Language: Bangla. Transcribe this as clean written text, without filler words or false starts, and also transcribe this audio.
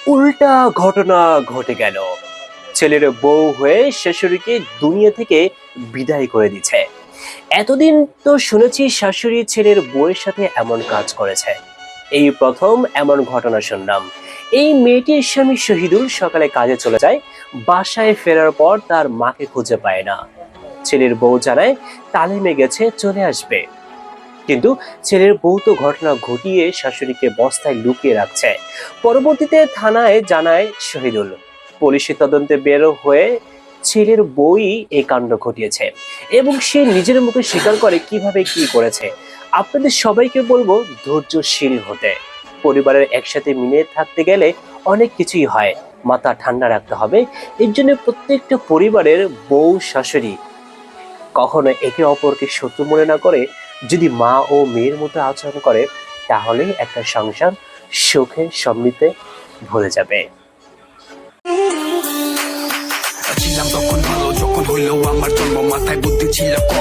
উল্টা ঘটনা ঘটে গেল। ছেলের বউ হয়ে শাশুড়িকে দুনিয়া থেকে বিদায় করে দিচ্ছে। এতদিন তো শুনেছি শাশুড়ি ছেলের বউয়ের সাথে এমন কাজ করেছে, এই প্রথম এমন ঘটনা শুনলাম। এই মেয়েটির স্বামী শহীদুল সকালে কাজে চলে যায়, বাসায় ফেরার পর তার মাকে খুঁজে পায় না। ছেলের বউ জানায় তালিমে গেছে, চলে আসবে। কিন্তু ছেলের বউ তো ঘটনা ঘটিয়ে শাশুড়িকে বস্তায় লুকিয়ে রাখছে। পরবর্তীতে থানায় জানায় শহীদুল। পুলিশি তদন্তে বের হয়ে ছেলের বউই এই কাণ্ড ঘটিয়েছে এবং সে নিজের মুখে স্বীকার করে কিভাবে কি করেছে। আপনাদের সবাইকে বলবো ধৈর্যশীল হতে। পরিবারের একসাথে মিলে থাকতে গেলে অনেক কিছুই হয়, মাথা ঠান্ডা রাখতে হবে। এর জন্য প্রত্যেকটা পরিবারের বউ শাশুড়ি কখনো একে অপরকে শত্রু মনে না করে যদি মা ও মেয়ের মতো আচরণ করে, তাহলে একটা সংসার সুখে সমৃদ্ধে ভরে যাবে। ছিলাম তখন ভালো, যখন হইলো আমার জন্ম, মাথায় বুদ্ধি ছিল কম।